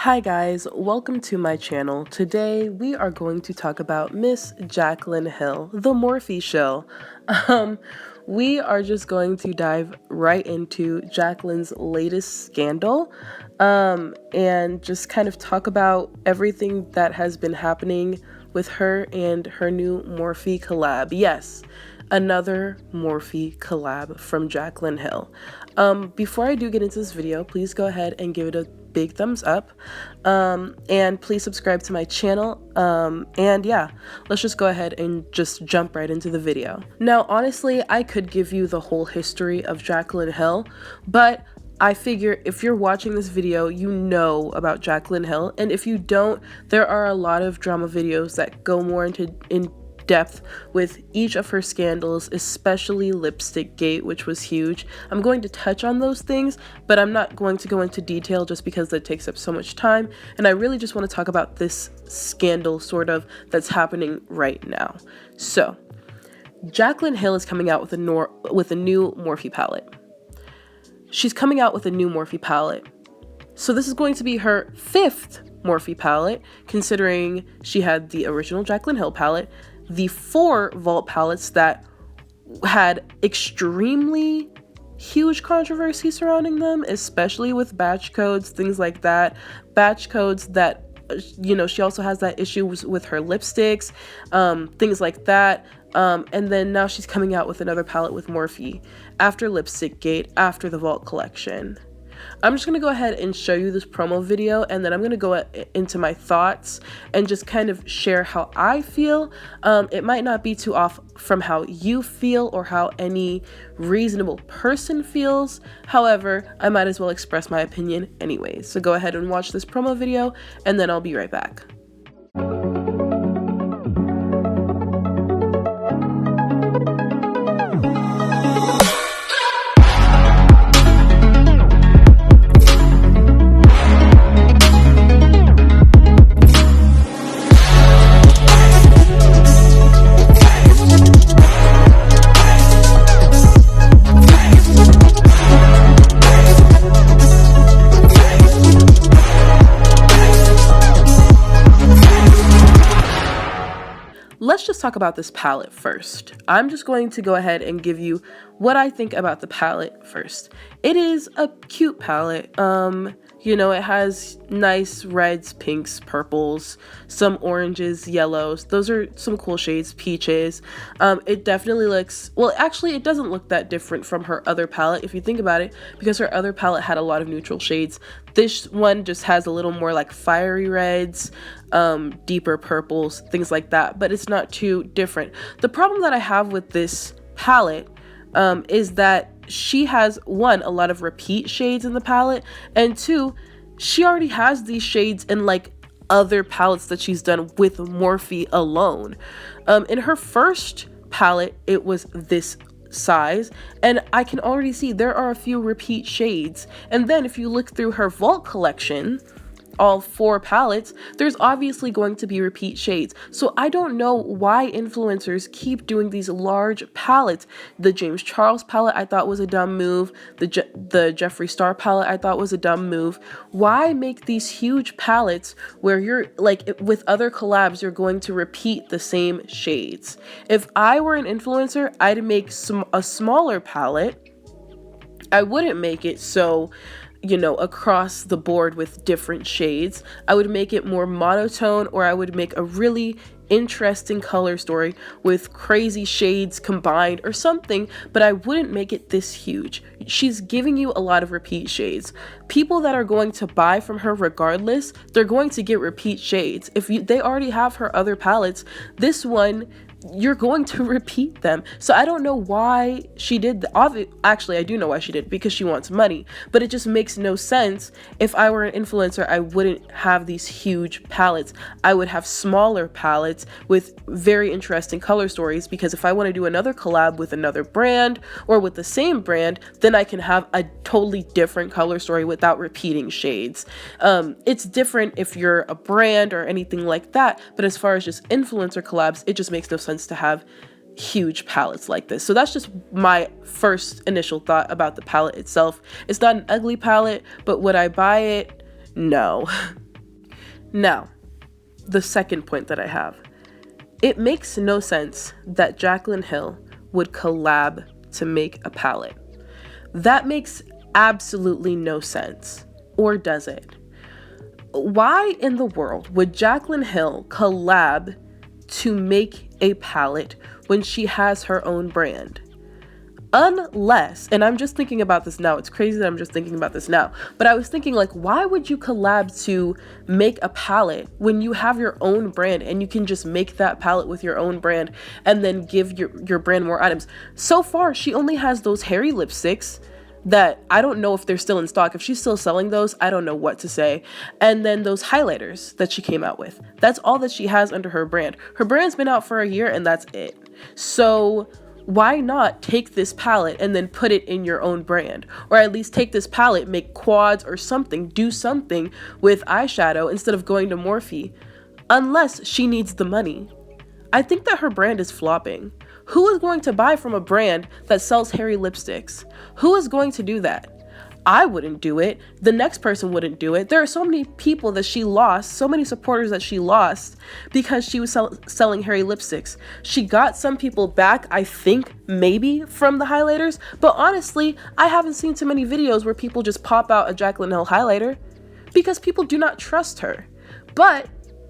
Hi guys, welcome to my channel. Today we are going to talk about Miss Jaclyn Hill, the Morphe show. We are just going to dive right into Jaclyn's latest scandal and just kind of talk about everything that has been happening with her and her new Morphe collab. Yes, another Morphe collab from Jaclyn Hill. Before I do get into this video, please go ahead and give it a big thumbs up, and please subscribe to my channel, and yeah, let's just go ahead and just jump right into the video. Now, honestly, I could give you the whole history of Jaclyn Hill, but I figure if you're watching this video, you know about Jaclyn Hill, and if you don't, there are a lot of drama videos that go more in depth with each of her scandals, especially Lipstick Gate, which was huge. I'm going to touch on those things, but I'm not going to go into detail just because that takes up so much time, and I really just want to talk about this scandal sort of that's happening right now. So Jaclyn Hill is coming out with a new Morphe palette. She's coming out with a new Morphe palette. So this is going to be her 5th Morphe palette, considering she had the original Jaclyn Hill palette, the 4 Vault palettes that had extremely huge controversy surrounding them, especially with batch codes, things like that. Batch codes that, you know, she also has that issue with her lipsticks, things like that. And then now she's coming out with another palette with Morphe after Lipstick Gate, after the Vault collection. I'm just going to go ahead and show you this promo video, and then I'm going to go into my thoughts and just kind of share how I feel. It might not be too off from how you feel or how any reasonable person feels. However, I might as well express my opinion anyways. So go ahead and watch this promo video, and then I'll be right back. Let's just talk about this palette first. I'm just going to go ahead and give you what I think about the palette first. It is a cute palette. You know, it has nice reds, pinks, purples, some oranges, yellows. Those are some cool shades, peaches. It definitely looks, well, actually, it doesn't look that different from her other palette, if you think about it, because her other palette had a lot of neutral shades. This one just has a little more like fiery reds, deeper purples, things like that, but it's not too different. The problem that I have with this palette is that she has, 1, a lot of repeat shades in the palette, and 2, she already has these shades in like other palettes that she's done with Morphe alone. In her first palette, it was this size, and I can already see there are a few repeat shades. And then if you look through her Vault collection, all 4 palettes, there's obviously going to be repeat shades. So I don't know why influencers keep doing these large palettes. The James Charles palette I thought was a dumb move. The Jeffree Star palette I thought was a dumb move. Why make these huge palettes where you're like, with other collabs, you're going to repeat the same shades? If I were an influencer, I'd make a smaller palette. I wouldn't make it so, you know, across the board with different shades. I would make it more monotone, or I would make a really interesting color story with crazy shades combined or something, but I wouldn't make it this huge. She's giving you a lot of repeat shades. People that are going to buy from her regardless, they're going to get repeat shades. If they already have her other palettes, this one, you're going to repeat them. So I don't know why she did that. Actually, I do know why she did, because she wants money, but it just makes no sense. If I were an influencer, I wouldn't have these huge palettes. I would have smaller palettes with very interesting color stories, because if I want to do another collab with another brand or with the same brand, then I can have a totally different color story without repeating shades. It's different if you're a brand or anything like that, but as far as just influencer collabs, it just makes no sense to have huge palettes like this. So that's just my first initial thought about the palette itself. It's not an ugly palette, but would I buy it? No. Now, the second point that I have. It makes no sense that Jaclyn Hill would collab to make a palette. That makes absolutely no sense. Or does it? Why in the world would Jaclyn Hill collab to make a palette when she has her own brand? Unless, and I'm just thinking about this now, it's crazy that I'm just thinking about this now, but I was thinking, like, why would you collab to make a palette when you have your own brand and you can just make that palette with your own brand and then give your brand more items? So far, she only has those hairy lipsticks that I don't know if they're still in stock. If she's still selling those, I don't know what to say. And then those highlighters that she came out with. That's all that she has under her brand. Her brand's been out for a year and that's it. So why not take this palette and then put it in your own brand? Or at least take this palette, make quads or something, do something with eyeshadow instead of going to Morphe. Unless she needs the money. I think that her brand is flopping. Who is going to buy from a brand that sells hairy lipsticks? Who is going to do that? I wouldn't do it. The next person wouldn't do it. There are so many people that she lost, so many supporters that she lost because she was selling hairy lipsticks. She got some people back, I think, maybe from the highlighters, but honestly, I haven't seen too many videos where people just pop out a Jaclyn Hill highlighter because people do not trust her. But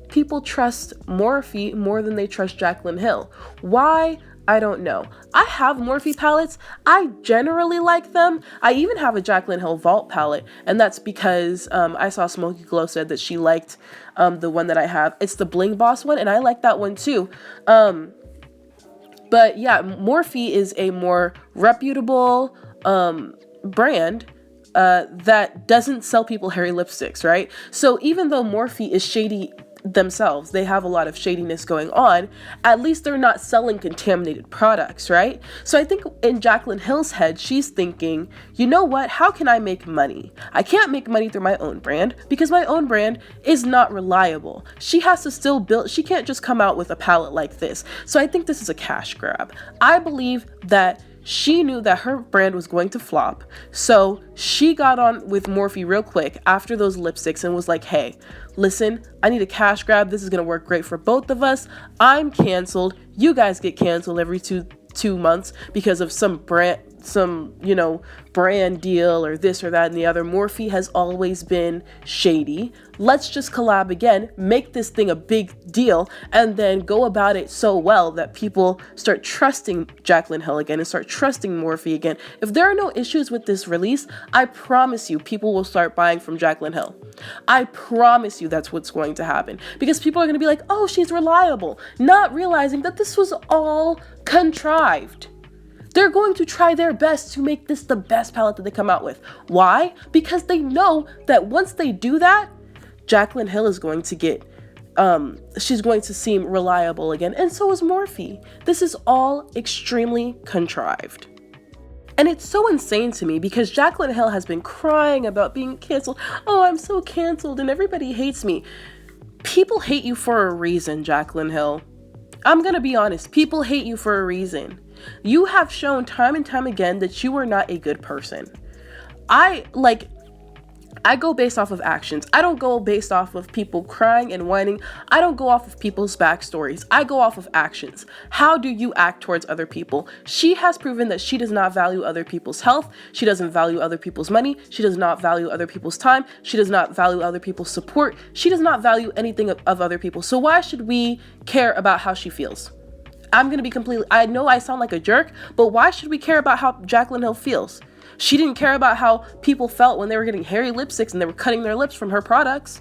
people trust Morphe more than they trust Jaclyn Hill. Why? I don't know. I have Morphe palettes. I generally like them. I even have a Jaclyn Hill Vault palette, and that's because I saw Smokey Glow said that she liked the one that I have. It's the Bling Boss one, and I like that one too. But yeah, Morphe is a more reputable brand that doesn't sell people hairy lipsticks, right? So even though Morphe is shady themselves, they have a lot of shadiness going on, at least they're not selling contaminated products, right? So I think in Jaclyn Hill's head, she's thinking, you know what, how can I make money? I can't make money through my own brand because my own brand is not reliable. She has to still build, she can't just come out with a palette like this. So I think this is a cash grab. I believe that she knew that her brand was going to flop, so she got on with Morphe real quick after those lipsticks and was like, hey, listen, I need a cash grab. This is going to work great for both of us. I'm canceled. You guys get canceled every two months because of some brand deal or this or that and the other. Morphe has always been shady. Let's just collab again, make this thing a big deal, and then go about it so well that people start trusting Jaclyn Hill again and start trusting Morphe again. If there are no issues with this release, I promise you people will start buying from Jaclyn Hill. I promise you that's what's going to happen, because people are going to be like, oh, she's reliable, not realizing that this was all contrived. They're going to try their best to make this the best palette that they come out with. Why? Because they know that once they do that, Jaclyn Hill is going to get, she's going to seem reliable again. And so is Morphe. This is all extremely contrived. And it's so insane to me because Jaclyn Hill has been crying about being canceled. Oh, I'm so canceled and everybody hates me. People hate you for a reason, Jaclyn Hill. I'm going to be honest. People hate you for a reason. You have shown time and time again that you are not a good person. I go based off of actions. I don't go based off of people crying and whining. I don't go off of people's backstories. I go off of actions. How do you act towards other people? She has proven that she does not value other people's health. She doesn't value other people's money. She does not value other people's time. She does not value other people's support. She does not value anything of other people. So why should we care about how she feels? I'm going to be completely, I know I sound like a jerk, but why should we care about how Jaclyn Hill feels? She didn't care about how people felt when they were getting hairy lipsticks and they were cutting their lips from her products.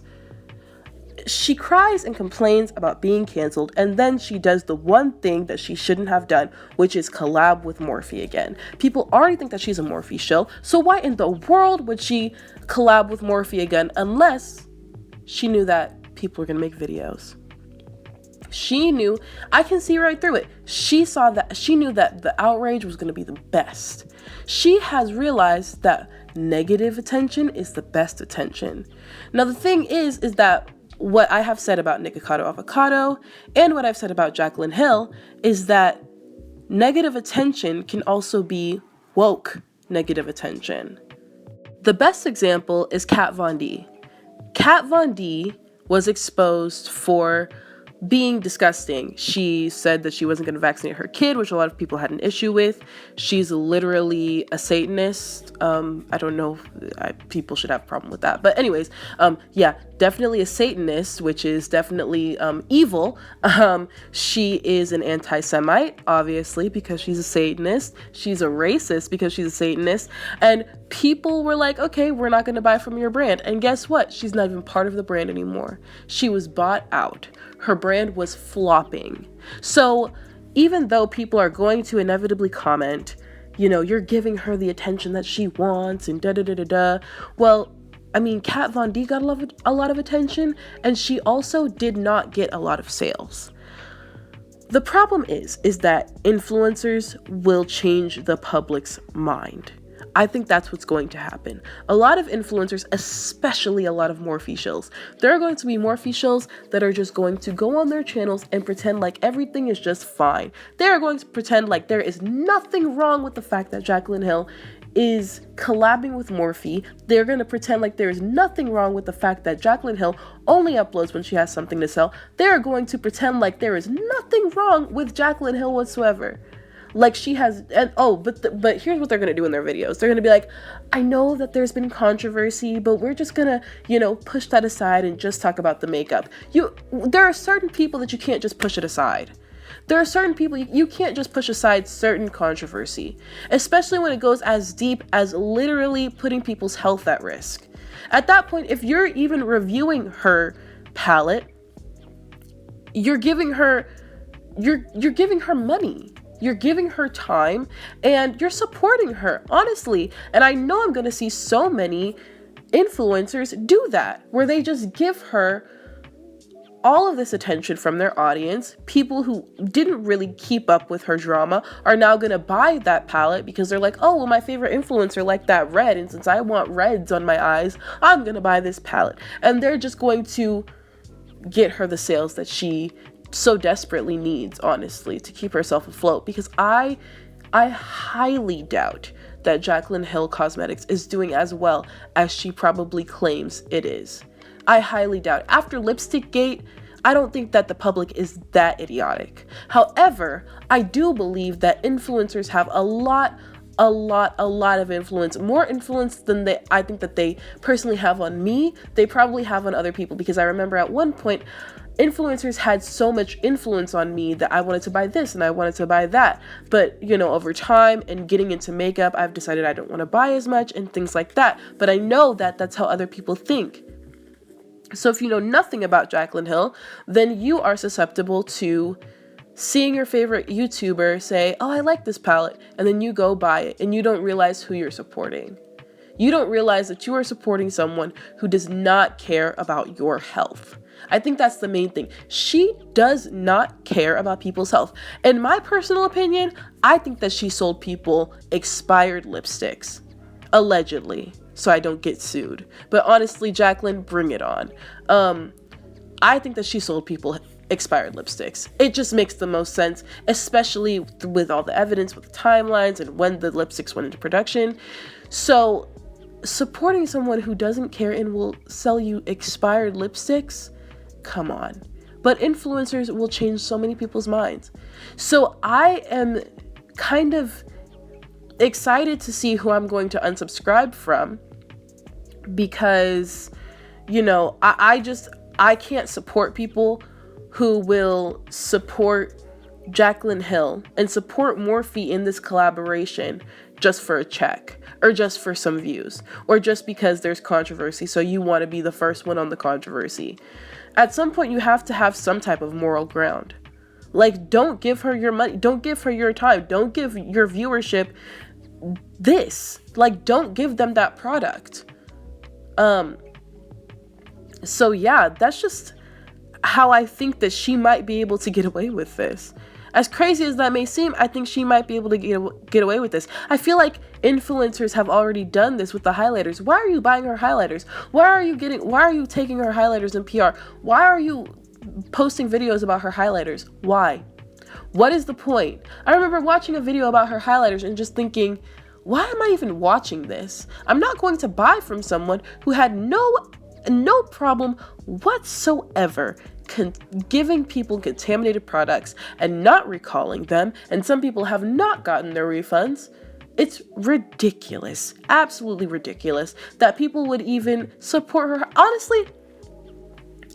She cries and complains about being canceled, and then she does the one thing that she shouldn't have done, which is collab with Morphe again. People already think that she's a Morphe shill, so why in the world would she collab with Morphe again unless she knew that people were going to make videos? She knew, I can see right through it. She saw that, she knew that the outrage was going to be the best. She has realized that negative attention is the best attention. Now, the thing is that what I have said about Nikocado Avocado and what I've said about Jaclyn Hill is that negative attention can also be woke negative attention. The best example is Kat Von D. Kat Von D was exposed for being disgusting. She said that she wasn't going to vaccinate her kid, which a lot of people had an issue with. She's literally a Satanist. I don't know if people should have a problem with that. But anyways, yeah, definitely a Satanist, which is definitely evil. She is an anti-Semite, obviously, because she's a Satanist. She's a racist because she's a Satanist. And people were like, okay, we're not going to buy from your brand. And guess what? She's not even part of the brand anymore. She was bought out. Her brand was flopping. So even though people are going to inevitably comment, you know, you're giving her the attention that she wants and da-da-da-da-da. Well, I mean, Kat Von D got a lot of attention, and she also did not get a lot of sales. The problem is that influencers will change the public's mind. I think that's what's going to happen. A lot of influencers, especially a lot of Morphe shills, there are going to be Morphe shills that are just going to go on their channels and pretend like everything is just fine. They are going to pretend like there is nothing wrong with the fact that Jaclyn Hill is collabing with Morphe. They're going to pretend like there is nothing wrong with the fact that Jaclyn Hill only uploads when she has something to sell. They're going to pretend like there is nothing wrong with Jaclyn Hill whatsoever. Like she has, and but here's what they're going to do in their videos. They're going to be like, I know that there's been controversy, but we're just going to, you know, push that aside and just talk about the makeup. There are certain people that you can't just push it aside. There are certain people you can't just push aside certain controversy, especially when it goes as deep as literally putting people's health at risk. At that point, if you're even reviewing her palette, you're giving her money. You're giving her time and you're supporting her, honestly. And I know I'm going to see so many influencers do that, where they just give her all of this attention from their audience. People who didn't really keep up with her drama are now going to buy that palette because they're like, oh, well, my favorite influencer liked that red, and since I want reds on my eyes, I'm going to buy this palette. And they're just going to get her the sales that she so desperately needs, honestly, to keep herself afloat. Because I highly doubt that Jaclyn Hill Cosmetics is doing as well as she probably claims it is. I highly doubt. After Lipstick Gate, I don't think that the public is that idiotic. However, I do believe that influencers have a lot of influence, more influence than I think that they personally have on me. They probably have on other people, because I remember at one point, influencers had so much influence on me that I wanted to buy this and I wanted to buy that. But, you know, over time and getting into makeup, I've decided I don't want to buy as much and things like that. But I know that that's how other people think. So if you know nothing about Jaclyn Hill, then you are susceptible to seeing your favorite YouTuber say, oh, I like this palette, and then you go buy it and you don't realize who you're supporting. You don't realize that you are supporting someone who does not care about your health. I think that's the main thing. She does not care about people's health. In my personal opinion, I think that she sold people expired lipsticks, allegedly, so I don't get sued. But honestly, Jaclyn, bring it on. I think that she sold people expired lipsticks. It just makes the most sense, especially with all the evidence, with the timelines and when the lipsticks went into production. So supporting someone who doesn't care and will sell you expired lipsticks, come on. But influencers will change so many people's minds. So I am kind of excited to see who I'm going to unsubscribe from, because, you know, I can't support people who will support Jaclyn Hill and support Morphe in this collaboration just for a check, or just for some views, or just because there's controversy, so you want to be the first one on the controversy. At some point, you have to have some type of moral ground. Like, don't give her your money, don't give her your time, don't give your viewership this. Like, don't give them that product. So yeah, that's just how I think that she might be able to get away with this. As crazy as that may seem, I think she might be able to get away with this. I feel like influencers have already done this with the highlighters. Why are you buying her highlighters? Why are you taking her highlighters in PR? Why are you posting videos about her highlighters? Why? What is the point? I remember watching a video about her highlighters and just thinking, why am I even watching this? I'm not going to buy from someone who had no no problem whatsoever giving people contaminated products and not recalling them, and some people have not gotten their refunds. It's ridiculous, absolutely ridiculous that people would even support her. Honestly,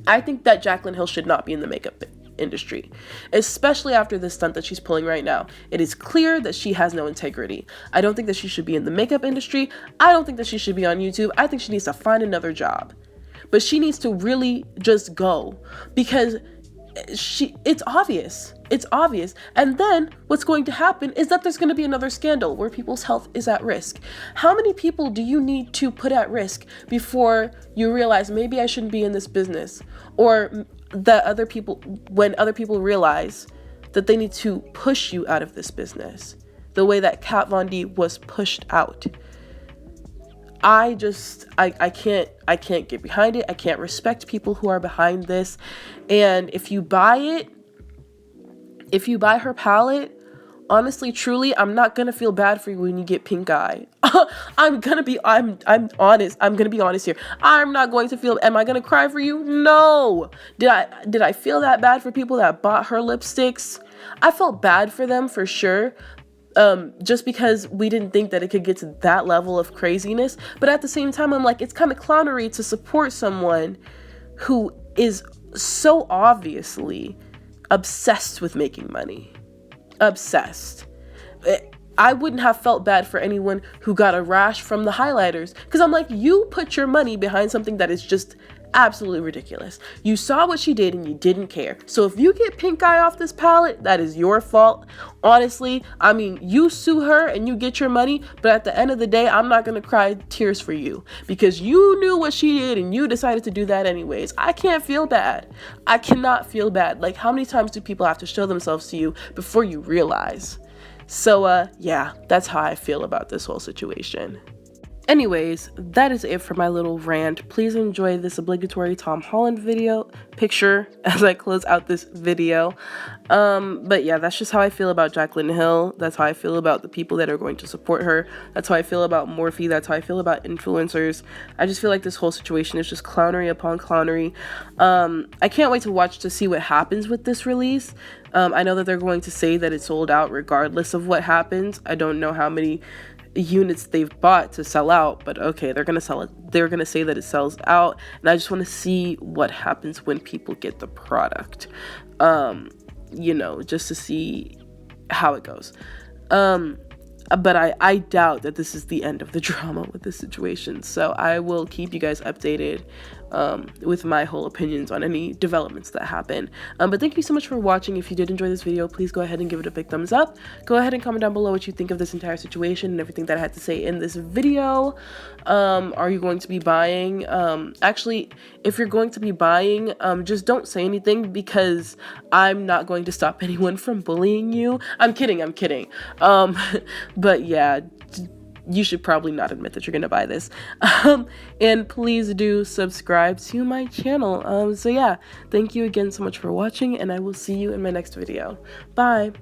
I think that Jaclyn Hill should not be in the makeup industry, especially after the stunt that she's pulling right now. It is clear that she has no integrity. I don't think that she should be in the makeup industry. I don't think that she should be on YouTube. I think she needs to find another job. But she needs to really just go, because it's obvious. It's obvious. And then what's going to happen is that there's going to be another scandal where people's health is at risk. How many people do you need to put at risk before you realize maybe I shouldn't be in this business? Or that when other people realize that they need to push you out of this business, the way that Kat Von D was pushed out. I can't get behind it. I can't respect people who are behind this. And if you buy her palette, honestly, truly, I'm not gonna feel bad for you when you get pink eye. I'm honest. I'm gonna be honest here. I'm not going to feel, am I gonna cry for you? No. Did I feel that bad for people that bought her lipsticks? I felt bad for them for sure. Just because we didn't think that it could get to that level of craziness. But at the same time, I'm like, it's kind of clownery to support someone who is so obviously obsessed with making money. Obsessed. I wouldn't have felt bad for anyone who got a rash from the highlighters, because I'm like, you put your money behind something that is just absolutely ridiculous. You saw what she did and you didn't care. So if you get pink eye off this palette, that is your fault. Honestly, I mean, you sue her and you get your money, but at the end of the day, I'm not gonna cry tears for you because you knew what she did and you decided to do that anyways. I can't feel bad. I cannot feel bad. Like, how many times do people have to show themselves to you before you realize? So yeah, that's how I feel about this whole situation. Anyways, that is it for my little rant. Please enjoy this obligatory Tom Holland picture as I close out this video. But yeah, that's just how I feel about Jaclyn Hill. That's how I feel about the people that are going to support her. That's how I feel about Morphe. That's how I feel about influencers. I just feel like this whole situation is just clownery upon clownery. I can't wait to watch to see what happens with this release. I know that they're going to say that it sold out regardless of what happens. I don't know how many units they've bought to sell out, but okay, they're gonna sell it. They're gonna say that it sells out, and I just want to see what happens when people get the product, you know, just to see how it goes. But I doubt that this is the end of the drama with this situation, so I will keep you guys updated with my whole opinions on any developments that happen. But thank you so much for watching. If you did enjoy this video, please go ahead and give it a big thumbs up. Go ahead and comment down below what you think of this entire situation and everything that I had to say in this video. Are you going to be buying? Actually, if you're going to be buying, just don't say anything, because I'm not going to stop anyone from bullying you. I'm kidding. But yeah, you should probably not admit that you're gonna buy this. And please do subscribe to my channel. So yeah, thank you again so much for watching, and I will see you in my next video. Bye.